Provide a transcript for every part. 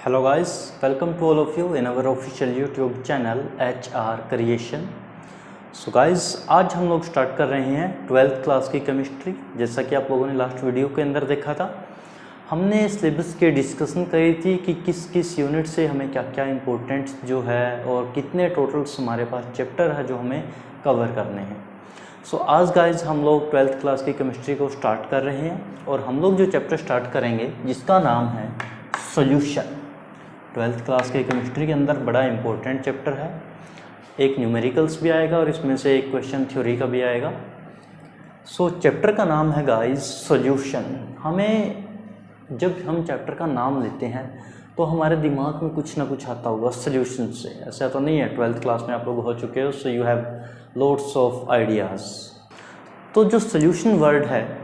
Hello guys, welcome to all of you in our official YouTube channel HR Creation. So guys, आज हम लोग start कर रहे हैं 12th क्लास की केमिस्ट्री। जैसा कि आप लोगों ने लास्ट वीडियो के अंदर देखा था, हमने सिलेबस के डिस्कशन करी थी कि किस किस यूनिट से हमें क्या क्या इम्पोर्टेंट जो है और कितने टोटल्स हमारे पास चैप्टर है जो हमें कवर करने हैं। सो आज गाइज हम लोग 12th क्लास की केमिस्ट्री को स्टार्ट कर रहे हैं और हम लोग जो चैप्टर स्टार्ट करेंगे जिसका नाम है सॉल्यूशन। 12th क्लास के केमिस्ट्री के अंदर बड़ा इंपॉर्टेंट चैप्टर है। एक न्यूमेरिकल्स भी आएगा और इसमें से एक क्वेश्चन थ्योरी का भी आएगा। सो चैप्टर का नाम है गाइस सॉल्यूशन। हमें जब हम चैप्टर का नाम लेते हैं तो हमारे दिमाग में कुछ ना कुछ आता होगा सॉल्यूशन से। ऐसा तो नहीं है, 12th क्लास में आप लोग हो चुके हो, so you have loads of ideas. तो जो सॉल्यूशन वर्ड है,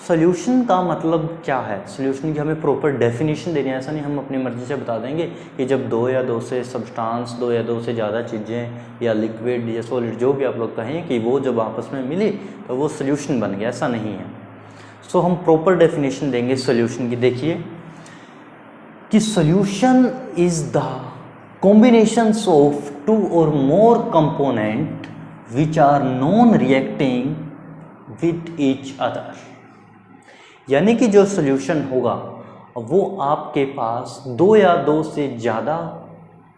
सॉल्यूशन का मतलब क्या है, सॉल्यूशन की हमें प्रॉपर डेफिनेशन देनी है। ऐसा नहीं हम अपनी मर्ज़ी से बता देंगे कि जब दो या दो से सब्सटेंस, दो या दो से ज़्यादा चीज़ें या लिक्विड या सॉलिड जो भी आप लोग कहें कि वो जब आपस में मिली तो वो सॉल्यूशन बन गया, ऐसा नहीं है। सो हम प्रॉपर डेफिनेशन देंगे सॉल्यूशन की। देखिए कि solution is the combinations of two और more component which are non reacting with each other. यानी कि जो सॉल्यूशन होगा वो आपके पास दो या दो से ज़्यादा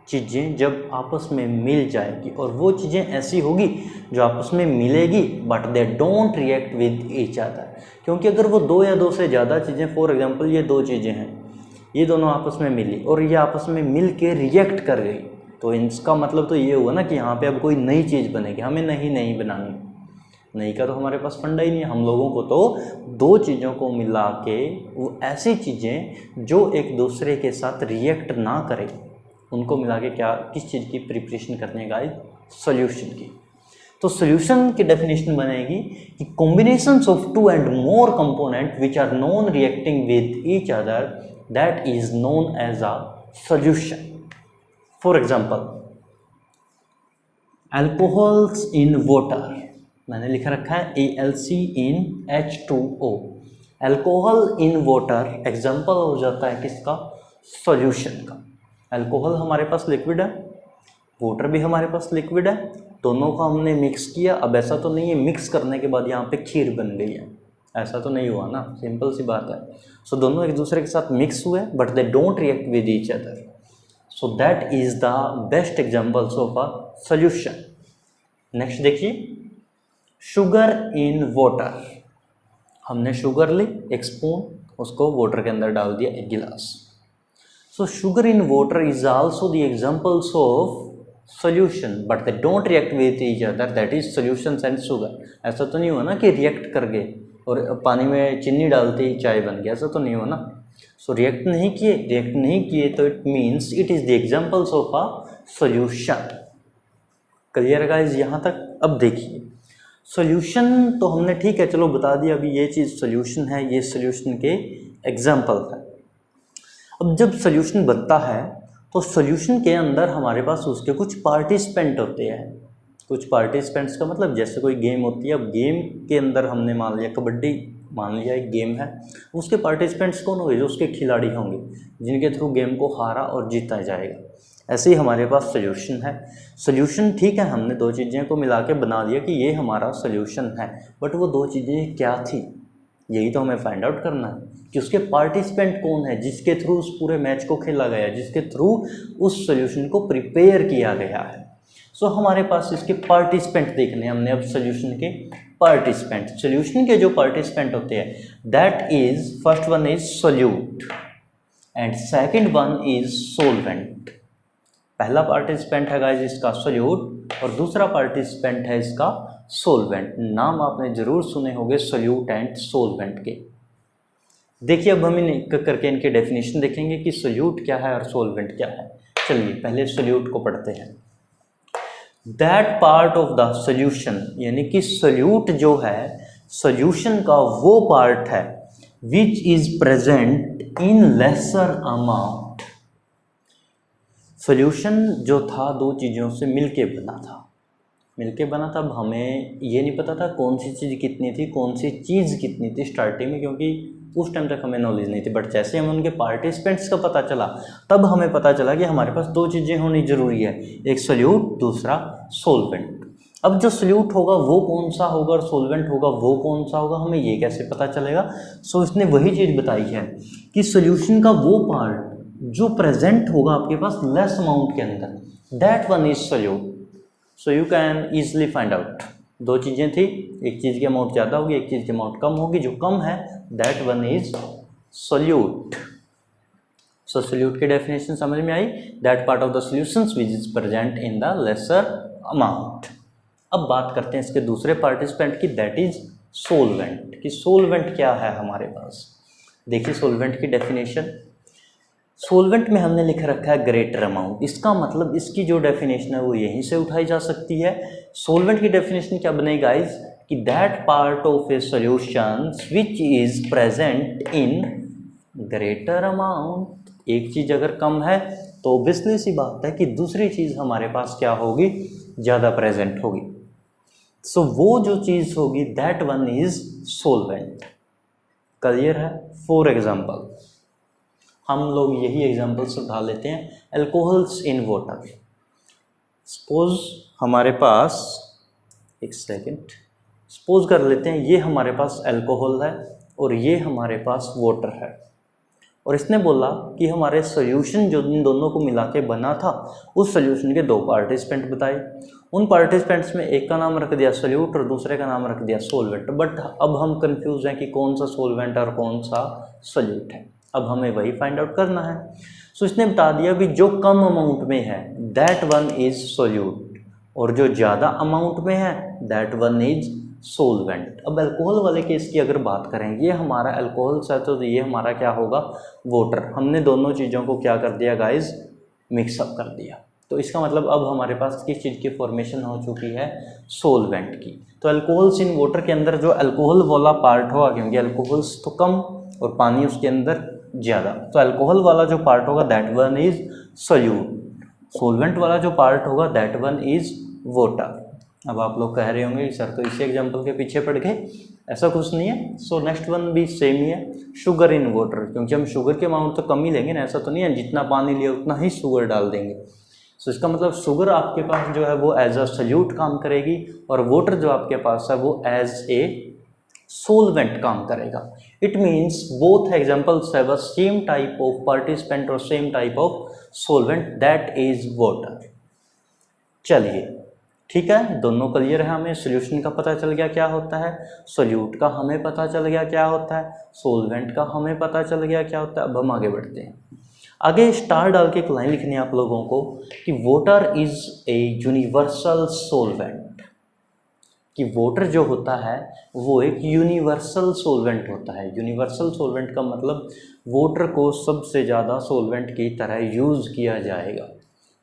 चीज़ें जब आपस में मिल जाएगी, और वो चीज़ें ऐसी होगी जो आपस में मिलेगी but they don't react with each other. क्योंकि अगर वो दो या दो से ज़्यादा चीज़ें, फॉर एग्जांपल ये दो चीज़ें हैं, ये दोनों आपस में मिली और ये आपस में मिल के रिएक्ट कर गई, तो इसका मतलब तो ये हुआ ना कि यहाँ पे अब कोई नई चीज़ बनेगी। हमें नहीं बनानी, नहीं का तो हमारे पास फंडा ही नहीं है। हम लोगों को तो दो चीज़ों को मिला के वो ऐसी चीज़ें जो एक दूसरे के साथ रिएक्ट ना करें, उनको मिला के क्या किस चीज़ की प्रिपरेशन करने का, सॉल्यूशन की। तो सॉल्यूशन की डेफिनेशन बनेगी कि combinations of two and more component which are non reacting with each other, that is known as a solution. For example alcohols in water, मैंने लिखा रखा है ALC in H2O। Alcohol in water example हो जाता है किसका, solution का। Alcohol हमारे पास लिक्विड है, वाटर भी हमारे पास लिक्विड है, दोनों को हमने मिक्स किया। अब ऐसा तो नहीं है मिक्स करने के बाद यहाँ पे खीर बन गई है, ऐसा तो नहीं हुआ ना, सिंपल सी बात है। सो दोनों एक दूसरे के साथ मिक्स हुए but they don't react with each other, so that is the best examples of a solution. Next देखिए शुगर इन वाटर। हमने शुगर ली एक स्पून, उसको वाटर के अंदर डाल दिया एक गिलास। सो sugar in water is also the examples of solution but they don't react with each other, that is solutions and sugar. ऐसा तो नहीं हुआ ना कि रिएक्ट कर गए और पानी में चीनी डालते ही चाय बन गया, ऐसा तो नहीं हुआ ना। सो रिएक्ट नहीं किए तो it means it is the examples of a solution. Clear guys यहाँ तक। अब देखिए सॉल्यूशन तो हमने ठीक है चलो बता दिया, अभी ये चीज़ सॉल्यूशन है, ये सॉल्यूशन के एग्जाम्पल है। अब जब सॉल्यूशन बनता है तो सॉल्यूशन के अंदर हमारे पास उसके कुछ पार्टिसिपेंट होते हैं। कुछ पार्टिसिपेंट्स का मतलब जैसे कोई गेम होती है, अब गेम के अंदर हमने मान लिया कबड्डी, मान लिया एक गेम है, उसके पार्टिसिपेंट्स कौन होंगे, जो उसके खिलाड़ी होंगे जिनके थ्रू गेम को हारा और जीता जाएगा। ऐसे ही हमारे पास सॉल्यूशन है। सॉल्यूशन ठीक है, हमने दो चीज़ें को मिला के बना दिया कि ये हमारा सॉल्यूशन है, बट वो दो चीज़ें क्या थी यही तो हमें फाइंड आउट करना है कि उसके पार्टिसिपेंट कौन है, जिसके थ्रू उस पूरे मैच को खेला गया, जिसके थ्रू उस सॉल्यूशन को प्रिपेयर किया गया है। सो हमारे पास इसके पार्टिसिपेंट देखने हमने अब सॉल्यूशन के पार्टिसिपेंट। सॉल्यूशन के जो पार्टिसिपेंट होते हैं that is first one is solute and second one is solvent. पहला पार्टिसिपेंट है गाइस इसका सोल्यूट और दूसरा पार्टिसिपेंट है इसका सोलवेंट। नाम आपने जरूर सुने होंगे सोल्यूट एंड सोलवेंट के। देखिए अब हम इन करके इनके डेफिनेशन देखेंगे कि सोल्यूट क्या है और सोलवेंट क्या है। चलिए पहले सोल्यूट को पढ़ते हैं। That part of the solution, यानी कि सोल्यूट जो है सोल्यूशन का वो पार्ट है विच is present in lesser amount. Solution जो था दो चीज़ों से मिलके बना था। अब हमें ये नहीं पता था कौन सी चीज़ कितनी थी, कौन सी चीज़ कितनी थी स्टार्टिंग में, क्योंकि उस टाइम तक हमें नॉलेज नहीं थी, बट जैसे हमें उनके पार्टिसिपेंट्स का पता चला तब हमें पता चला कि हमारे पास दो चीज़ें होनी ज़रूरी है, एक सोल्यूट, दूसरा सोलवेंट। अब जो सोल्यूट होगा वो कौन सा होगा और सोलवेंट होगा वो कौन सा होगा, हमें ये कैसे पता चलेगा। सो इसने वही चीज़ बताई है कि सोल्यूशन का वो पार्ट जो प्रेजेंट होगा आपके पास लेस अमाउंट के अंदर, that one is solute. So you can easily find out. दो चीज़ें थी, एक चीज़ की अमाउंट ज़्यादा होगी, एक चीज़ की अमाउंट कम होगी, जो कम है that one is solute. So solute की डेफिनेशन समझ में आई, that part of the solutions which is present in the lesser amount. अब बात करते हैं इसके दूसरे पार्टिसिपेंट की, दैट इज सोलवेंट। कि सोलवेंट क्या है हमारे पास। देखिए सोलवेंट की डेफिनेशन, सोलवेंट में हमने लिख रखा है ग्रेटर अमाउंट। इसका मतलब इसकी जो डेफिनेशन है वो यहीं से उठाई जा सकती है। सोलवेंट की डेफिनेशन क्या बनेगी गाइज, कि that part of A solution which is present in greater amount. एक चीज़ अगर कम है तो ऑब्वियसली सी बात है कि दूसरी चीज़ हमारे पास क्या होगी, ज़्यादा प्रेजेंट होगी। सो वो जो चीज़ होगी that one is solvent. Clear है। फॉर एग्जाम्पल हम लोग यही एग्जाम्पल्स उठा लेते हैं, एल्कोहल्स इन वाटर। सपोज हमारे पास, एक सेकेंड, सपोज कर लेते हैं ये हमारे पास अल्कोहल है और ये हमारे पास वाटर है, और इसने बोला कि हमारे सॉल्यूशन जो इन दोनों को मिला के बना था उस सॉल्यूशन के दो पार्टिसिपेंट बताए। उन पार्टिसिपेंट्स में एक का नाम रख दिया सोल्यूट और दूसरे का नाम रख दिया सोलवेंट। बट अब हम कंफ्यूज हैं कि कौन सा सोलवेंट और कौन सा सोल्यूट है। अब हमें वही फाइंड आउट करना है। सो इसने बता दिया भी जो कम अमाउंट में है दैट वन इज सोल्यूट, और जो ज़्यादा अमाउंट में है दैट वन इज सोलवेंट। अब अल्कोहल वाले केस की अगर बात करें, ये हमारा अल्कोहल है तो ये हमारा क्या होगा, वाटर। हमने दोनों चीज़ों को क्या कर दिया गाइज, मिक्सअप कर दिया। तो इसका मतलब अब हमारे पास किस चीज़ की फॉर्मेशन हो चुकी है, सोलवेंट की। तो अल्कोहल्स इन वाटर के अंदर जो अल्कोहल वाला पार्ट होगा, क्योंकि अल्कोहल्स तो कम और पानी उसके अंदर ज़्यादा, तो अल्कोहल वाला जो पार्ट होगा that one is solute. Solvent वाला जो पार्ट होगा दैट वन इज वाटर। अब आप लोग कह रहे होंगे कि सर तो इसी एग्जाम्पल के पीछे पड़ गए, ऐसा कुछ नहीं है। सो नेक्स्ट वन भी सेम ही है, शुगर इन वाटर, क्योंकि हम शुगर के अमाउंट तो कम ही लेंगे ना, ऐसा तो नहीं है जितना पानी लिया उतना ही शुगर डाल देंगे। सो इसका मतलब शुगर आपके पास जो है वो एज अ सोल्यूट काम करेगी, और वाटर जो आपके पास है वो एज ए सोलवेंट काम करेगा। It means both examples have a same type of participant और same type of solvent, that is water. चलिए ठीक है, दोनों क्लियर है। हमें सोल्यूशन का पता चल गया क्या होता है, सोल्यूट का हमें पता चल गया क्या होता है, सोलवेंट का हमें पता चल गया क्या होता है। अब हम आगे बढ़ते हैं। आगे स्टार डाल के एक लाइन लिखनी है आप लोगों को कि water is a universal solvent. कि वाटर जो होता है वो एक यूनिवर्सल सोलवेंट होता है। यूनिवर्सल सोलवेंट का मतलब वाटर को सबसे ज़्यादा सोलवेंट की तरह यूज़ किया जाएगा।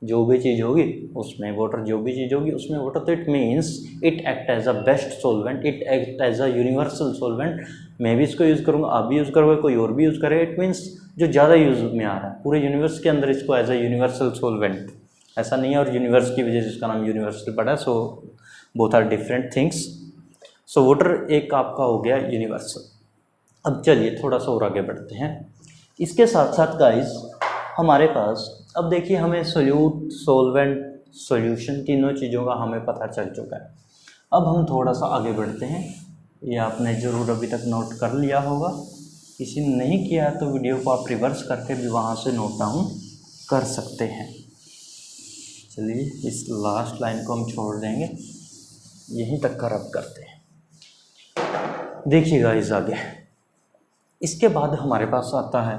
जो भी चीज़ होगी उसमें वाटर, जो भी चीज़ होगी उसमें वाटर। तो it means it act as a best solvent, it act as a universal solvent. मैं भी इसको यूज़ करूँगा, आप भी यूज़ करोगे, कोई और भी यूज़ करे। इट मीन्स जो ज़्यादा यूज़ में आ रहा है पूरे यूनिवर्स के अंदर, इसको एज अ यूनिवर्सल सोलवेंट। ऐसा नहीं है और यूनिवर्स की वजह से इसका नाम यूनिवर्सल पड़ा है। So both are different things. So water एक आपका हो गया यूनिवर्सल। अब चलिए थोड़ा सा और आगे बढ़ते हैं। इसके साथ साथ गाइज हमारे पास, अब देखिए हमें सोल्यूट, सोलवेंट, सॉल्यूशन तीनों चीज़ों का हमें पता चल चुका है। अब हम थोड़ा सा आगे बढ़ते हैं। ये आपने ज़रूर अभी तक नोट कर लिया होगा, किसी ने नहीं किया है तो वीडियो को आप रिवर्स करके भी वहाँ से नोट डाउन कर सकते हैं। चलिए इस लास्ट लाइन को हम छोड़ देंगे, यहीं तक का रब करते हैं। देखिएगा इस आगे, इसके बाद हमारे पास आता है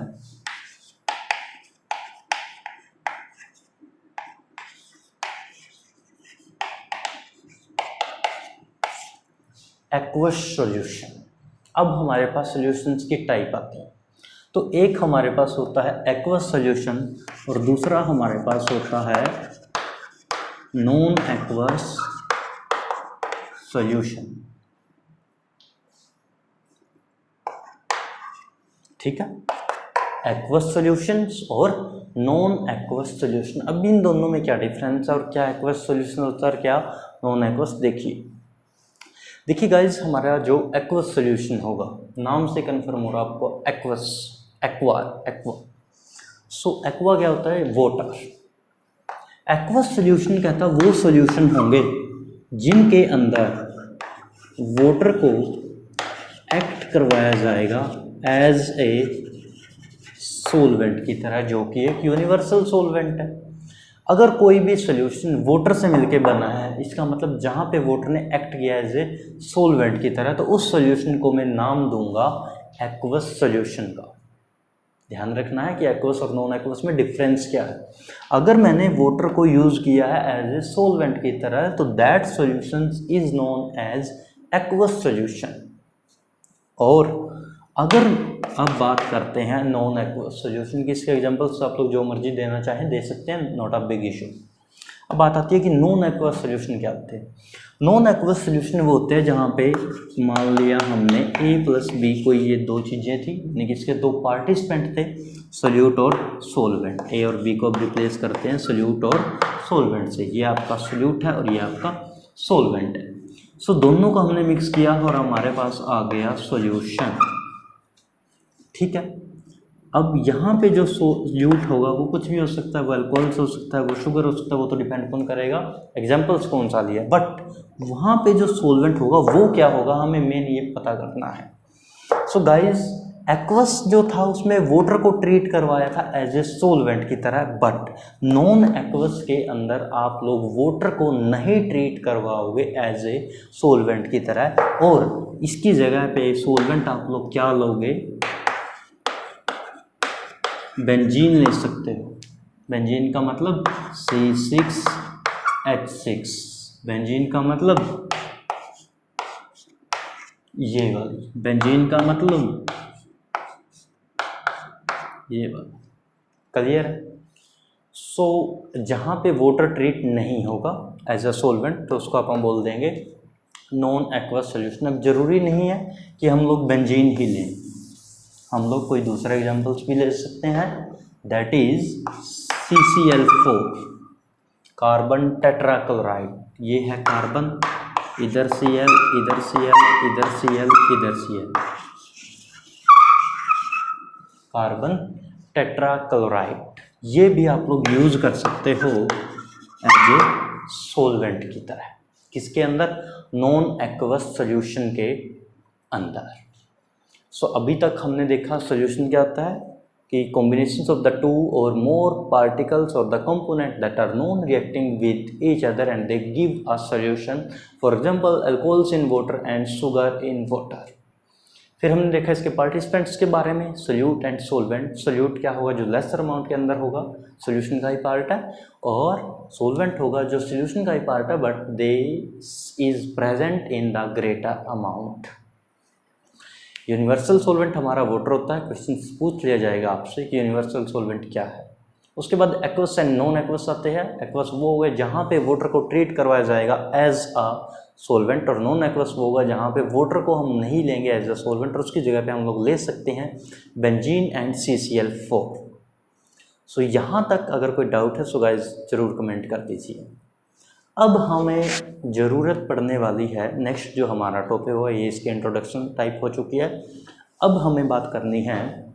एक्वस सॉल्यूशन। अब हमारे पास सॉल्यूशंस की टाइप आती हैं। तो एक हमारे पास होता है एक्वस सॉल्यूशन और दूसरा हमारे पास होता है नॉन एक्वस सॉल्यूशन। ठीक है, एक्वस सॉल्यूशंस और नॉन एक्वस सॉल्यूशन। अब इन दोनों में क्या डिफरेंस है और क्या एक्वस सॉल्यूशन होता है और क्या नॉन एक्वस, देखिए देखिए गाइज, हमारा जो एक्वस सोल्यूशन होगा, नाम से कन्फर्म हो रहा आपको, एक्वस, एक्वा। सो एक्वा क्या होता है? वाटर। एक्वस सोल्यूशन कहता है वो सोल्यूशन होंगे जिनके अंदर वाटर को एक्ट करवाया जाएगा एज ए सोलवेंट की तरह, जो कि एक यूनिवर्सल सोलवेंट है। अगर कोई भी सोल्यूशन वाटर से मिलके बना है, इसका मतलब जहाँ पे वाटर ने एक्ट किया एज ए सोलवेंट की तरह, तो उस सोल्यूशन को मैं नाम दूंगा एक्वस सोल्यूशन का। ध्यान रखना है कि एक्वस और नॉन एक्वस में डिफरेंस क्या है। अगर मैंने वाटर को यूज़ किया है एज ए सोलवेंट की तरह, तो that solution is known as aqueous solution. और अगर अब बात करते हैं नॉन एक्वस सोल्यूशन की, इसके एग्जांपल्स आप लोग जो मर्जी देना चाहें दे सकते हैं, नॉट अ बिग इशू। अब बात आती है कि नॉन एक्वस सोल्यूशन क्या होते हैं। नॉन एक्वस सोल्यूशन वो होते हैं जहाँ पे मान लिया हमने A+B, कोई ये दो चीज़ें थी, यानी कि इसके दो पार्टिसिपेंट थे, सोल्यूट और सोलवेंट। A और B को अब रिप्लेस करते हैं सोल्यूट और सोलवेंट से। ये आपका सोल्यूट है और ये आपका सोलवेंट है। सो दोनों को हमने मिक्स किया और हमारे पास आ गया सोल्यूशन। ठीक है, अब यहाँ पे जो सोल्यूट होगा वो कुछ भी हो सकता है, वो अल्कोहल हो सकता है, वो शुगर हो सकता है, वो तो डिपेंड कौन करेगा, एग्जाम्पल्स कौन सा लिया। बट वहाँ पे जो सोलवेंट होगा वो क्या होगा, हमें मेन ये पता करना है। सो गाइज, एक्वस जो था उसमें वाटर को ट्रीट करवाया था एज ए सोलवेंट की तरह, बट नॉन एक्वस के अंदर आप लोग वाटर को नहीं ट्रीट करवाओगे एज ए सोलवेंट की तरह, और इसकी जगह पे सोलवेंट आप लोग क्या लोगे, बेंजीन ले सकते हो। बेंजीन का मतलब C6H6, बेंजीन का मतलब ये वाली, बेंजीन का मतलब ये वाला। क्लियर है? सो जहाँ पे वाटर ट्रीट नहीं होगा एज अ सोलवेंट, तो उसको आप हम बोल देंगे नॉन एक्वस सोल्यूशन। अब जरूरी नहीं है कि हम लोग बेंजीन ही लें, हम लोग कोई दूसरा एग्जाम्पल्स भी ले सकते हैं, that is CCl4, carbon tetrachloride. ये है कार्बन, इधर Cl, इधर Cl, इधर Cl, इधर Cl, कार्बन टेट्राक्लोराइड। ये भी आप लोग यूज कर सकते हो एज ए सोलवेंट की तरह। किसके अंदर? नॉन एक्वस सोल्यूशन के अंदर। सो अभी तक हमने देखा सोल्यूशन क्या होता है कि कॉम्बिनेशंस ऑफ द टू और मोर पार्टिकल्स और the component that are non reacting with each other and they give a solution, for example alcohols in water and sugar in water. फिर हमने देखा इसके पार्टिसिपेंट्स के बारे में, सोल्यूट एंड सोलवेंट। सोल्यूट क्या होगा? जो लेसर अमाउंट के अंदर होगा, सोल्यूशन का ही पार्ट है, और सोलवेंट होगा जो सोल्यूशन का ही पार्ट है but they is present in the greater amount. Universal solvent हमारा वाटर होता है। क्वेश्चन पूछ लिया जाएगा आपसे कि यूनिवर्सल सोलवेंट क्या है। उसके बाद एक्वस एंड नॉन एक्वस आते हैं। एक्वस वो होगा जहाँ पे वाटर को ट्रीट करवाया जाएगा एज अ सोलवेंट, और नॉन एक्वस वो होगा जहाँ पे वाटर को हम नहीं लेंगे एज अ सोलवेंट, और उसकी जगह पे हम लोग ले सकते हैं बेंजीन एंड CCl4। सो यहाँ तक अगर कोई डाउट है सो गाइज जरूर कमेंट कर दीजिए। अब हमें ज़रूरत पड़ने वाली है नेक्स्ट जो हमारा टॉपिक हुआ, ये इसकी इंट्रोडक्शन टाइप हो चुकी है। अब हमें बात करनी है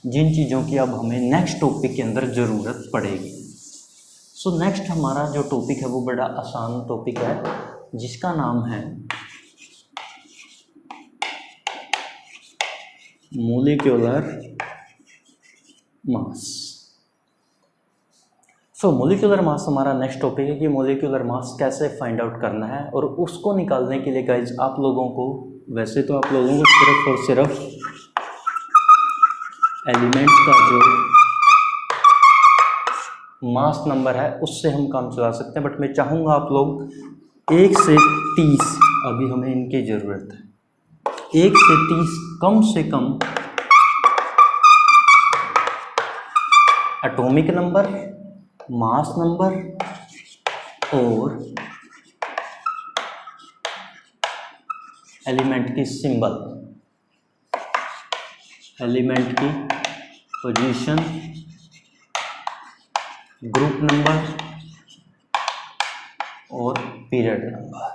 जिन चीज़ों की अब हमें नेक्स्ट टॉपिक के अंदर ज़रूरत पड़ेगी। सो नेक्स्ट हमारा जो टॉपिक है वो बड़ा आसान टॉपिक है, जिसका नाम है मोलिक्यूलर मास। सो मोलिक्यूलर मास हमारा नेक्स्ट टॉपिक है कि मोलिक्यूलर मास कैसे फाइंड आउट करना है, और उसको निकालने के लिए गाइज आप लोगों को, वैसे तो आप लोगों को सिर्फ और सिर्फ एलिमेंट का जो मास नंबर है उससे हम काम चला सकते हैं, बट मैं चाहूँगा आप लोग 1 से 30, अभी हमें इनकी ज़रूरत है, 1 से 30 कम से कम एटॉमिक नंबर, मास नंबर और एलिमेंट की सिंबल, एलिमेंट की पोजीशन, ग्रुप नंबर और पीरियड नंबर।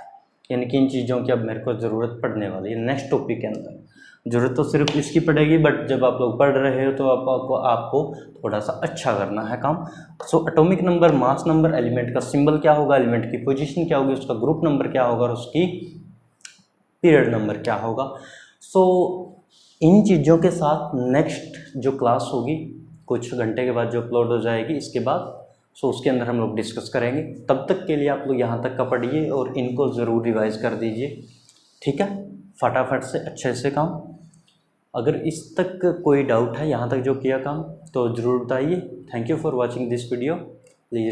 यानी कि इन चीज़ों की अब मेरे को ज़रूरत पड़ने वाली है नेक्स्ट टॉपिक के अंदर। ज़रूरत तो सिर्फ इसकी पड़ेगी, बट जब आप लोग पढ़ रहे हो तो आपको थोड़ा सा अच्छा करना है काम। So atomic number, mass number, element का सिंबल क्या होगा, एलिमेंट की पोजीशन क्या होगी, उसका ग्रुप नंबर क्या होगा और उसकी पीरियड नंबर क्या होगा। सो इन चीज़ों के साथ नेक्स्ट जो क्लास होगी कुछ घंटे के बाद जो अपलोड हो जाएगी इसके बाद, सो उसके अंदर हम लोग डिस्कस करेंगे। तब तक के लिए आप लोग यहाँ तक का पढ़िए और इनको ज़रूर रिवाइज कर दीजिए, ठीक है, फटाफट से अच्छे से काम। अगर इस तक कोई डाउट है यहाँ तक जो किया काम तो ज़रूर बताइए। Thank you for watching this video.